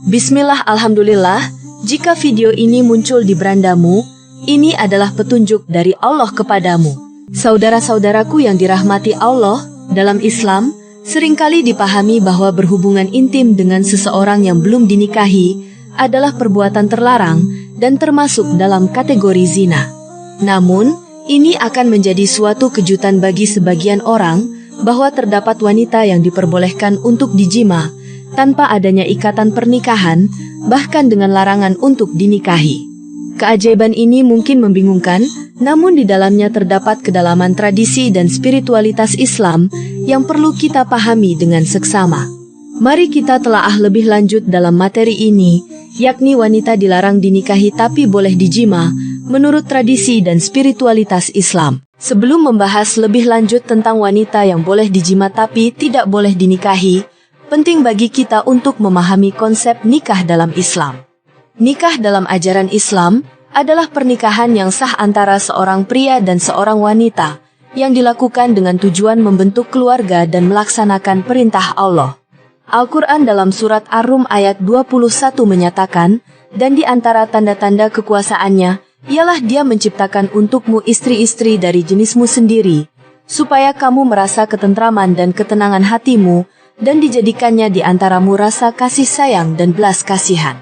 Bismillah, alhamdulillah, jika video ini muncul di berandamu, ini adalah petunjuk dari Allah kepadamu. Saudara-saudaraku yang dirahmati Allah, dalam Islam, seringkali dipahami bahwa berhubungan intim dengan seseorang yang belum dinikahi adalah perbuatan terlarang dan termasuk dalam kategori zina. Namun, ini akan menjadi suatu kejutan bagi sebagian orang bahwa terdapat wanita yang diperbolehkan untuk dijima tanpa adanya ikatan pernikahan, bahkan dengan larangan untuk dinikahi. Keajaiban ini mungkin membingungkan, namun di dalamnya terdapat kedalaman tradisi dan spiritualitas Islam yang perlu kita pahami dengan seksama. Mari kita telaah lebih lanjut dalam materi ini, yakni wanita dilarang dinikahi tapi boleh dijima menurut tradisi dan spiritualitas Islam. Sebelum membahas lebih lanjut tentang wanita yang boleh dijima tapi tidak boleh dinikahi, penting bagi kita untuk memahami konsep nikah dalam Islam. Nikah dalam ajaran Islam adalah pernikahan yang sah antara seorang pria dan seorang wanita, yang dilakukan dengan tujuan membentuk keluarga dan melaksanakan perintah Allah. Al-Quran dalam surat Ar-Rum ayat 21 menyatakan, dan di antara tanda-tanda kekuasaannya, ialah Dia menciptakan untukmu istri-istri dari jenismu sendiri, supaya kamu merasa ketentraman dan ketenangan hatimu, dan dijadikannya di antaramu rasa kasih sayang dan belas kasihan.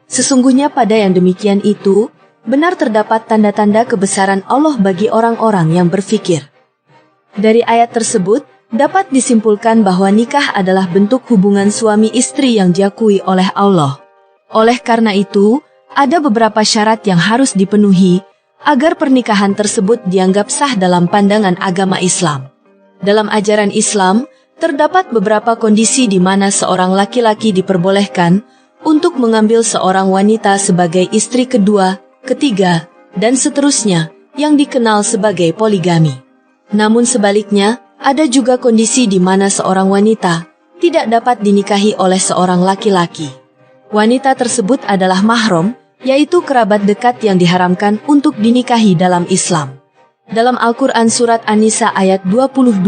Sesungguhnya pada yang demikian itu, benar terdapat tanda-tanda kebesaran Allah bagi orang-orang yang berfikir. Dari ayat tersebut, dapat disimpulkan bahwa nikah adalah bentuk hubungan suami istri yang diakui oleh Allah. Oleh karena itu, ada beberapa syarat yang harus dipenuhi agar pernikahan tersebut dianggap sah dalam pandangan agama Islam. Dalam ajaran Islam, terdapat beberapa kondisi di mana seorang laki-laki diperbolehkan untuk mengambil seorang wanita sebagai istri kedua, ketiga, dan seterusnya, yang dikenal sebagai poligami. Namun sebaliknya, ada juga kondisi di mana seorang wanita tidak dapat dinikahi oleh seorang laki-laki. Wanita tersebut adalah mahram, yaitu kerabat dekat yang diharamkan untuk dinikahi dalam Islam. Dalam Al-Quran Surat An-Nisa ayat 22,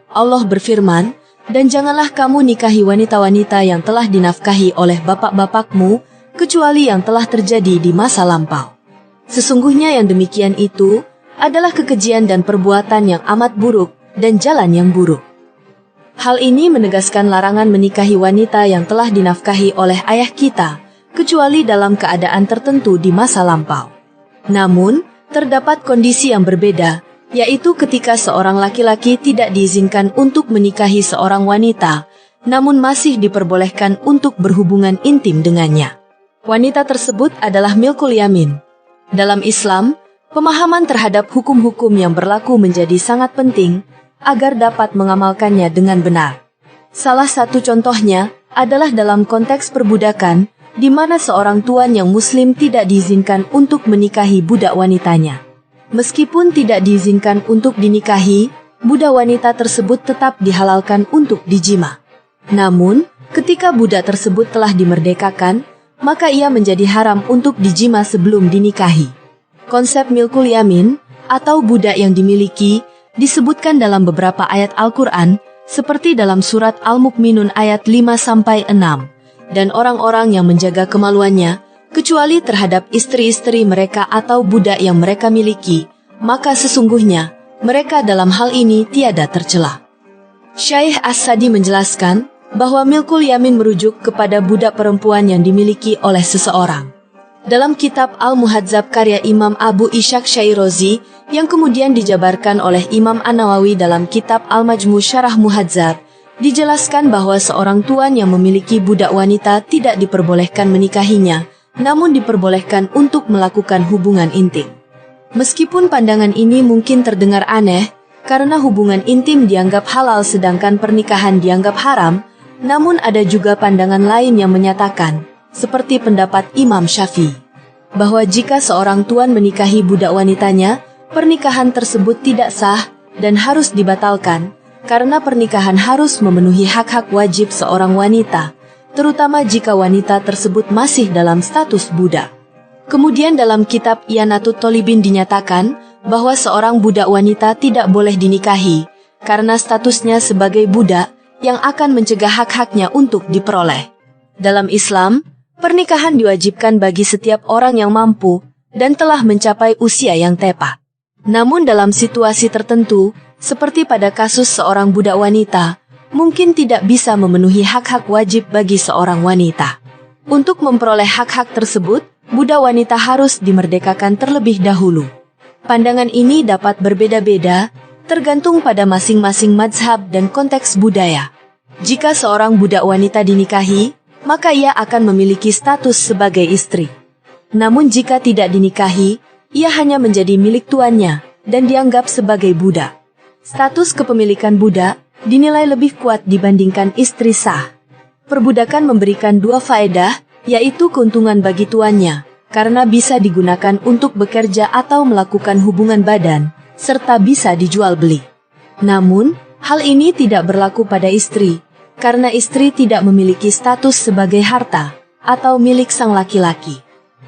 Allah berfirman, dan janganlah kamu nikahi wanita-wanita yang telah dinafkahi oleh bapak-bapakmu, kecuali yang telah terjadi di masa lampau. Sesungguhnya yang demikian itu adalah kekejian dan perbuatan yang amat buruk, dan jalan yang buruk. Hal ini menegaskan larangan menikahi wanita yang telah dinafkahi oleh ayah kita, kecuali dalam keadaan tertentu di masa lampau. Namun, terdapat kondisi yang berbeda, yaitu ketika seorang laki-laki tidak diizinkan untuk menikahi seorang wanita, namun masih diperbolehkan untuk berhubungan intim dengannya. Wanita tersebut adalah milkul yamin. Dalam Islam, pemahaman terhadap hukum-hukum yang berlaku menjadi sangat penting agar dapat mengamalkannya dengan benar. Salah satu contohnya adalah dalam konteks perbudakan, di mana seorang tuan yang muslim tidak diizinkan untuk menikahi budak wanitanya. Meskipun tidak diizinkan untuk dinikahi, budak wanita tersebut tetap dihalalkan untuk dijima. Namun, ketika budak tersebut telah dimerdekakan, maka ia menjadi haram untuk dijima sebelum dinikahi. Konsep milkul yamin, atau budak yang dimiliki, disebutkan dalam beberapa ayat Al-Quran, seperti dalam surat Al-Mu'minun ayat 5-6, dan orang-orang yang menjaga kemaluannya, kecuali terhadap istri-istri mereka atau budak yang mereka miliki, maka sesungguhnya, mereka dalam hal ini tiada tercela. Syekh As-Sadi menjelaskan, bahwa milkul yamin merujuk kepada budak perempuan yang dimiliki oleh seseorang. Dalam kitab Al-Muhadzab karya Imam Abu Ishaq Syairozi, yang kemudian dijabarkan oleh Imam An-Nawawi dalam kitab Al-Majmu' Syarah Muhadzab, dijelaskan bahwa seorang tuan yang memiliki budak wanita tidak diperbolehkan menikahinya, namun diperbolehkan untuk melakukan hubungan intim. Meskipun pandangan ini mungkin terdengar aneh, karena hubungan intim dianggap halal sedangkan pernikahan dianggap haram, namun ada juga pandangan lain yang menyatakan, seperti pendapat Imam Syafi'i, bahwa jika seorang tuan menikahi budak wanitanya, pernikahan tersebut tidak sah dan harus dibatalkan, karena pernikahan harus memenuhi hak-hak wajib seorang wanita, terutama jika wanita tersebut masih dalam status budak. Kemudian dalam kitab I'anatut Thalibin dinyatakan bahwa seorang budak wanita tidak boleh dinikahi, karena statusnya sebagai budak yang akan mencegah hak-haknya untuk diperoleh. Dalam Islam, Pernikahan diwajibkan bagi setiap orang yang mampu dan telah mencapai usia yang tepat. Namun dalam situasi tertentu, seperti pada kasus seorang budak wanita, mungkin tidak bisa memenuhi hak-hak wajib bagi seorang wanita. Untuk memperoleh hak-hak tersebut, budak wanita harus dimerdekakan terlebih dahulu. Pandangan ini dapat berbeda-beda, tergantung pada masing-masing mazhab dan konteks budaya. Jika seorang budak wanita dinikahi, maka ia akan memiliki status sebagai istri. Namun jika tidak dinikahi, ia hanya menjadi milik tuannya dan dianggap sebagai budak. Status kepemilikan budak dinilai lebih kuat dibandingkan istri sah. Perbudakan memberikan dua faedah, yaitu keuntungan bagi tuannya, karena bisa digunakan untuk bekerja atau melakukan hubungan badan, serta bisa dijual beli. Namun, hal ini tidak berlaku pada istri, karena istri tidak memiliki status sebagai harta atau milik sang laki-laki.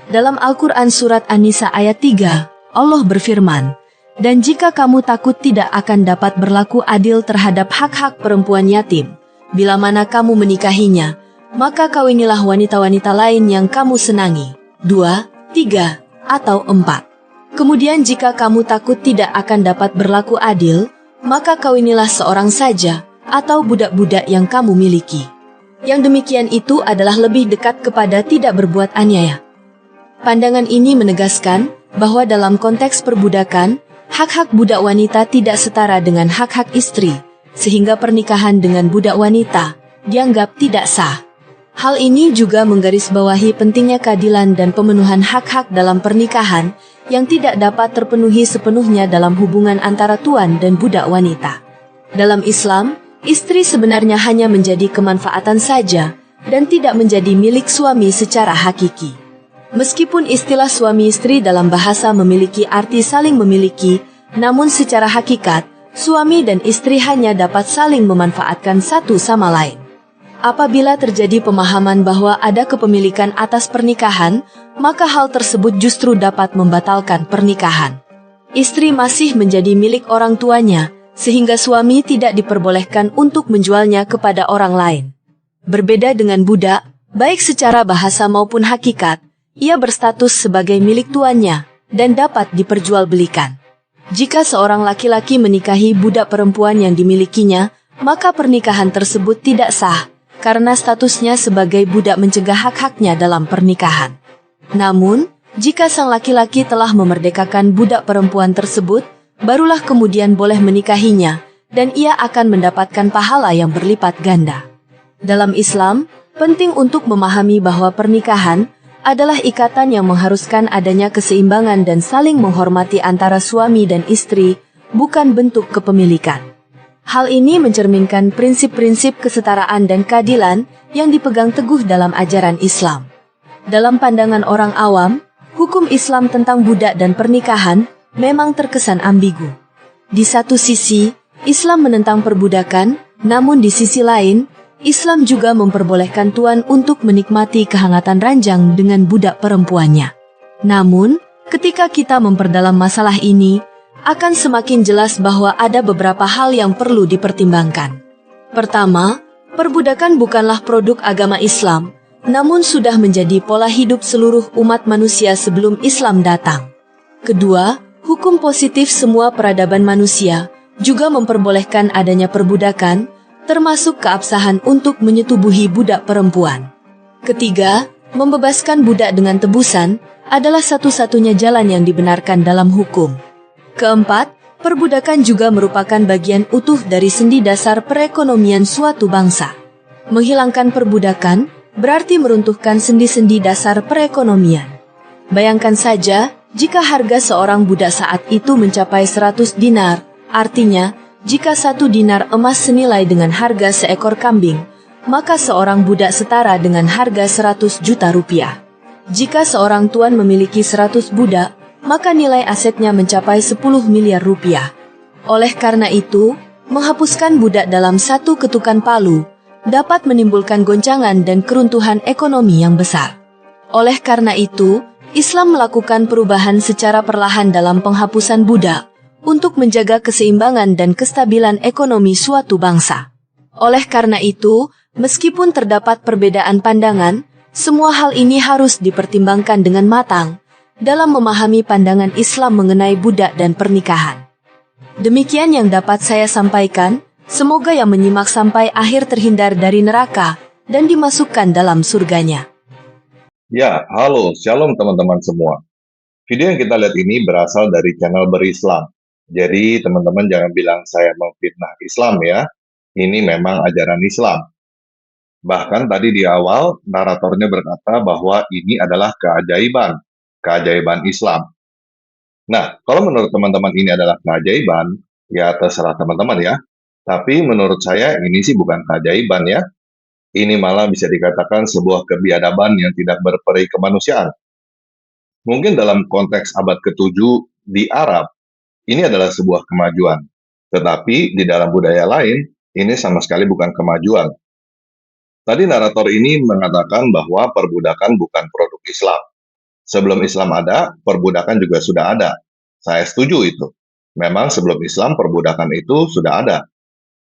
Dalam Al-Quran Surat An-Nisa ayat 3, Allah berfirman, "Dan jika kamu takut tidak akan dapat berlaku adil terhadap hak-hak perempuan yatim, bila mana kamu menikahinya, maka kawinilah wanita-wanita lain yang kamu senangi." 2, 3, atau 4. Kemudian jika kamu takut tidak akan dapat berlaku adil, maka kawinilah seorang saja, atau budak-budak yang kamu miliki. Yang demikian itu adalah lebih dekat kepada tidak berbuat aniaya. Pandangan ini menegaskan bahwa dalam konteks perbudakan, hak-hak budak wanita tidak setara dengan hak-hak istri, sehingga pernikahan dengan budak wanita dianggap tidak sah. Hal ini juga menggarisbawahi pentingnya keadilan dan pemenuhan hak-hak dalam pernikahan yang tidak dapat terpenuhi sepenuhnya dalam hubungan antara tuan dan budak wanita. Dalam Islam, istri sebenarnya hanya menjadi kemanfaatan saja dan tidak menjadi milik suami secara hakiki. Meskipun istilah suami istri dalam bahasa memiliki arti saling memiliki, namun secara hakikat, suami dan istri hanya dapat saling memanfaatkan satu sama lain. Apabila terjadi pemahaman bahwa ada kepemilikan atas pernikahan, maka hal tersebut justru dapat membatalkan pernikahan. Istri masih menjadi milik orang tuanya, sehingga suami tidak diperbolehkan untuk menjualnya kepada orang lain. Berbeda dengan budak, baik secara bahasa maupun hakikat, ia berstatus sebagai milik tuannya dan dapat diperjualbelikan. Jika seorang laki-laki menikahi budak perempuan yang dimilikinya, maka pernikahan tersebut tidak sah, karena statusnya sebagai budak mencegah hak-haknya dalam pernikahan. Namun, jika sang laki-laki telah memerdekakan budak perempuan tersebut, barulah kemudian boleh menikahinya, dan ia akan mendapatkan pahala yang berlipat ganda. Dalam Islam, penting untuk memahami bahwa pernikahan adalah ikatan yang mengharuskan adanya keseimbangan dan saling menghormati antara suami dan istri, bukan bentuk kepemilikan. Hal ini mencerminkan prinsip-prinsip kesetaraan dan keadilan yang dipegang teguh dalam ajaran Islam. Dalam pandangan orang awam, hukum Islam tentang budak dan pernikahan memang terkesan ambigu. Di satu sisi, Islam menentang perbudakan, namun di sisi lain, Islam juga memperbolehkan tuan untuk menikmati kehangatan ranjang dengan budak perempuannya. Namun, ketika kita memperdalam masalah ini, akan semakin jelas bahwa ada beberapa hal yang perlu dipertimbangkan. Pertama, perbudakan bukanlah produk agama Islam, namun sudah menjadi pola hidup seluruh umat manusia sebelum Islam datang. Kedua, hukum positif semua peradaban manusia juga memperbolehkan adanya perbudakan, termasuk keabsahan untuk menyetubuhi budak perempuan. Ketiga, membebaskan budak dengan tebusan adalah satu-satunya jalan yang dibenarkan dalam hukum. Keempat, perbudakan juga merupakan bagian utuh dari sendi dasar perekonomian suatu bangsa. Menghilangkan perbudakan berarti meruntuhkan sendi-sendi dasar perekonomian. Bayangkan saja, jika harga seorang budak saat itu mencapai 100 dinar, artinya, jika 1 dinar emas senilai dengan harga seekor kambing, maka seorang budak setara dengan harga 100 juta rupiah. Jika seorang tuan memiliki 100 budak, maka nilai asetnya mencapai 10 miliar rupiah. Oleh karena itu, menghapuskan budak dalam satu ketukan palu dapat menimbulkan goncangan dan keruntuhan ekonomi yang besar. Oleh karena itu, Islam melakukan perubahan secara perlahan dalam penghapusan budak untuk menjaga keseimbangan dan kestabilan ekonomi suatu bangsa. Oleh karena itu, meskipun terdapat perbedaan pandangan, Semua hal ini harus dipertimbangkan dengan matang dalam memahami pandangan Islam mengenai budak dan pernikahan. Demikian yang dapat saya sampaikan. Semoga yang menyimak sampai akhir terhindar dari neraka dan dimasukkan dalam surganya. Ya, halo, shalom teman-teman semua. Video yang kita lihat ini berasal dari channel Berislam. Jadi teman-teman jangan bilang saya memfitnah Islam ya. Ini memang ajaran Islam. Bahkan tadi di awal, naratornya berkata bahwa ini adalah keajaiban Islam. Nah, kalau menurut teman-teman ini adalah keajaiban, ya terserah teman-teman ya. Tapi menurut saya ini sih bukan keajaiban ya. Ini malah bisa dikatakan sebuah kebiadaban yang tidak berperi kemanusiaan. Mungkin dalam konteks abad ke-7 di Arab, ini adalah sebuah kemajuan. Tetapi di dalam budaya lain, ini sama sekali bukan kemajuan. Tadi narator ini mengatakan bahwa perbudakan bukan produk Islam. Sebelum Islam ada, perbudakan juga sudah ada. Saya setuju itu. Memang sebelum Islam perbudakan itu sudah ada.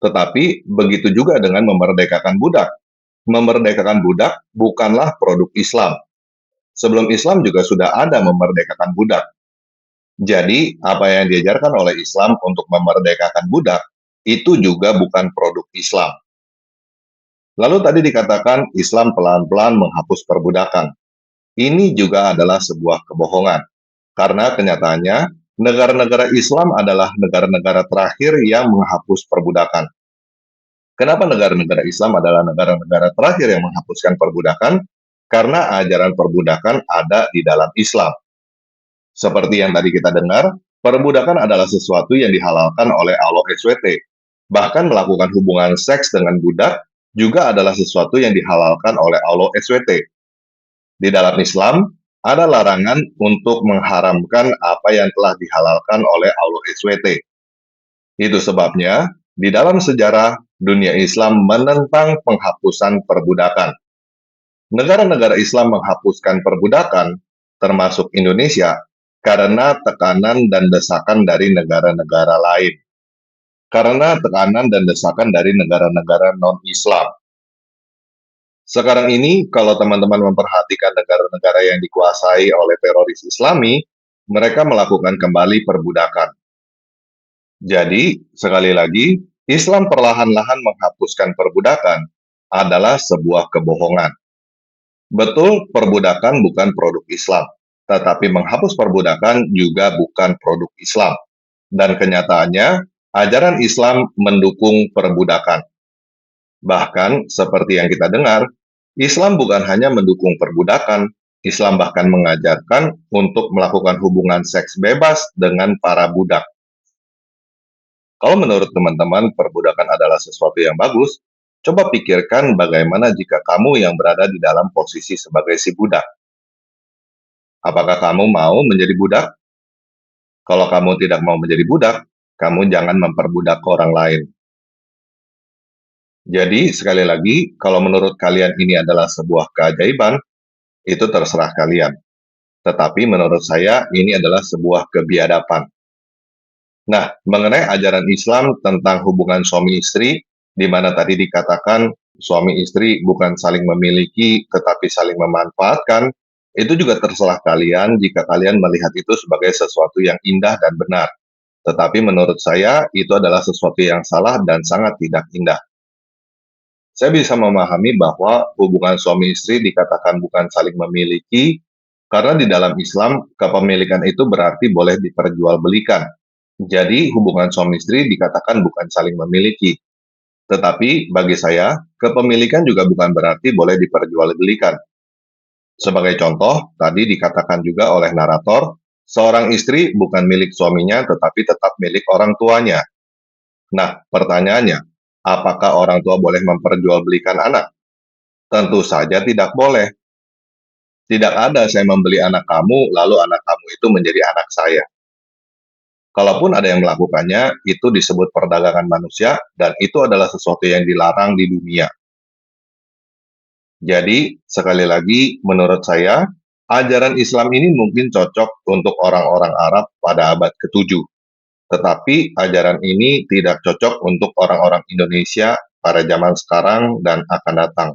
Tetapi begitu juga dengan memerdekakan budak. Memerdekakan budak bukanlah produk Islam. Sebelum Islam juga sudah ada memerdekakan budak. Jadi, apa yang diajarkan oleh Islam untuk memerdekakan budak, itu juga bukan produk Islam. Lalu tadi dikatakan Islam pelan-pelan menghapus perbudakan. Ini juga adalah sebuah kebohongan. Karena kenyataannya, negara-negara Islam adalah negara-negara terakhir yang menghapus perbudakan. Kenapa negara-negara Islam adalah negara-negara terakhir yang menghapuskan perbudakan? Karena ajaran perbudakan ada di dalam Islam. Seperti yang tadi kita dengar, perbudakan adalah sesuatu yang dihalalkan oleh Allah SWT. Bahkan melakukan hubungan seks dengan budak juga adalah sesuatu yang dihalalkan oleh Allah SWT. Di dalam Islam, ada larangan untuk mengharamkan apa yang telah dihalalkan oleh Allah SWT. Itu sebabnya, di dalam sejarah, dunia Islam menentang penghapusan perbudakan. Negara-negara Islam menghapuskan perbudakan, termasuk Indonesia, karena tekanan dan desakan dari negara-negara lain. Karena tekanan dan desakan dari negara-negara non-Islam. Sekarang ini, kalau teman-teman memperhatikan negara-negara yang dikuasai oleh teroris Islami, mereka melakukan kembali perbudakan. Jadi, sekali lagi, Islam perlahan-lahan menghapuskan perbudakan adalah sebuah kebohongan. Betul, perbudakan bukan produk Islam, tetapi menghapus perbudakan juga bukan produk Islam. Dan kenyataannya, ajaran Islam mendukung perbudakan. Bahkan, seperti yang kita dengar, Islam bukan hanya mendukung perbudakan, Islam bahkan mengajarkan untuk melakukan hubungan seks bebas dengan para budak. Kalau menurut teman-teman perbudakan adalah sesuatu yang bagus, coba pikirkan bagaimana jika kamu yang berada di dalam posisi sebagai si budak. Apakah kamu mau menjadi budak? Kalau kamu tidak mau menjadi budak, kamu jangan memperbudak orang lain. Jadi, sekali lagi, kalau menurut kalian ini adalah sebuah keajaiban, itu terserah kalian. Tetapi menurut saya, ini adalah sebuah kebiadaban. Nah, mengenai ajaran Islam tentang hubungan suami istri, di mana tadi dikatakan suami istri bukan saling memiliki, tetapi saling memanfaatkan, itu juga terserah kalian jika kalian melihat itu sebagai sesuatu yang indah dan benar. Tetapi menurut saya, itu adalah sesuatu yang salah dan sangat tidak indah. Saya bisa memahami bahwa hubungan suami istri dikatakan bukan saling memiliki, karena di dalam Islam, kepemilikan itu berarti boleh diperjualbelikan. Jadi, hubungan suami istri dikatakan bukan saling memiliki. Tetapi, bagi saya, kepemilikan juga bukan berarti boleh diperjualbelikan. Sebagai contoh, tadi dikatakan juga oleh narator, seorang istri bukan milik suaminya tetapi tetap milik orang tuanya. Nah, pertanyaannya, apakah orang tua boleh memperjualbelikan anak? Tentu saja tidak boleh. Tidak ada saya membeli anak kamu, lalu anak kamu itu menjadi anak saya. Kalaupun ada yang melakukannya, itu disebut perdagangan manusia, dan itu adalah sesuatu yang dilarang di dunia. Jadi, sekali lagi, menurut saya, ajaran Islam ini mungkin cocok untuk orang-orang Arab pada abad ke-7. Tetapi ajaran ini tidak cocok untuk orang-orang Indonesia pada zaman sekarang dan akan datang.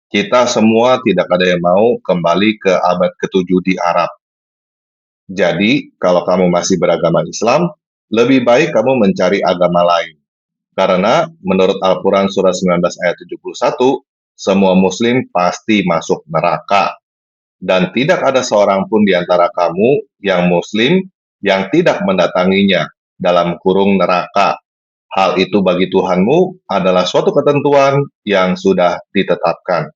Kita semua tidak ada yang mau kembali ke abad ke-7 di Arab. Jadi, kalau kamu masih beragama Islam, lebih baik kamu mencari agama lain. Karena menurut Al-Quran surah 19 ayat 71, semua muslim pasti masuk neraka. Dan tidak ada seorang pun di antara kamu yang muslim yang tidak mendatanginya dalam kurung neraka. Hal itu bagi Tuhanmu adalah suatu ketentuan yang sudah ditetapkan.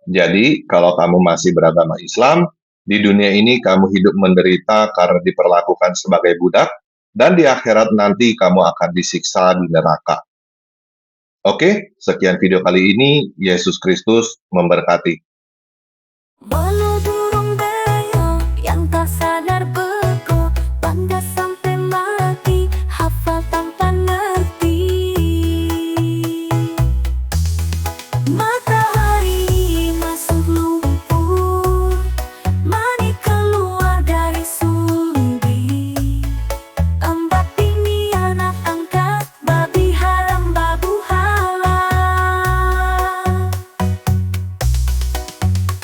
Jadi, kalau kamu masih beragama Islam, di dunia ini kamu hidup menderita karena diperlakukan sebagai budak, dan di akhirat nanti kamu akan disiksa di neraka. Oke, sekian video kali ini. Yesus Kristus memberkati. Walau burung beo yang tak sadar bego, bangga sampai mati, hafal tanpa ngerti. Matahari masuk lumpur, mani keluar dari sumbi. Embak tinggi anak angkat, babi haram babu halal.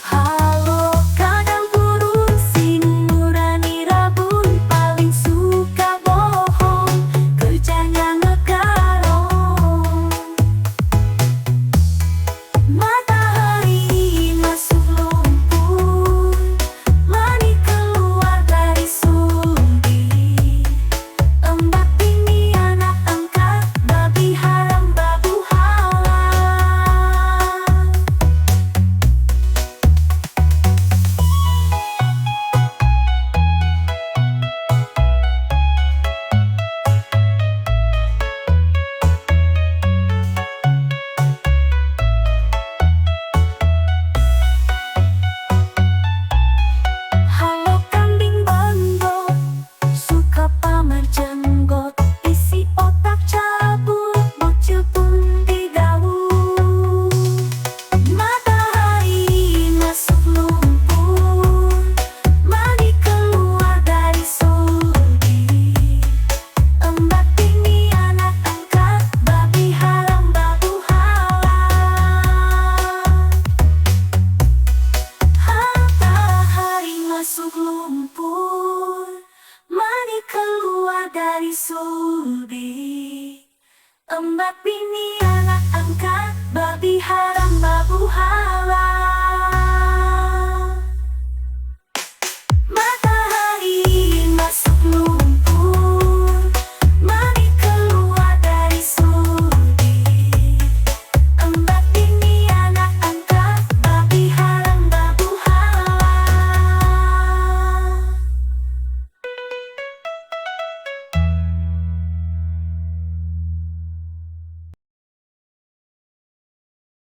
Halo kadang burung sing nurani rabun, paling suka bohong, kerjanya ngegarong. Matahari masuk lumpur, mani keluar dari sumbi. Embak tinggi anak angkat, babi haram babu halal. Halo kambing bondok, suka pamer jenggot, isi otak cabut, bocil pun digaul. Matahari masuk lumpur, mani keluar dari sumbi. Embak tinggi anak angkat, babi haram babu halal. Matahari masuk lumpur, mani keluar dari sumbi. Embak bini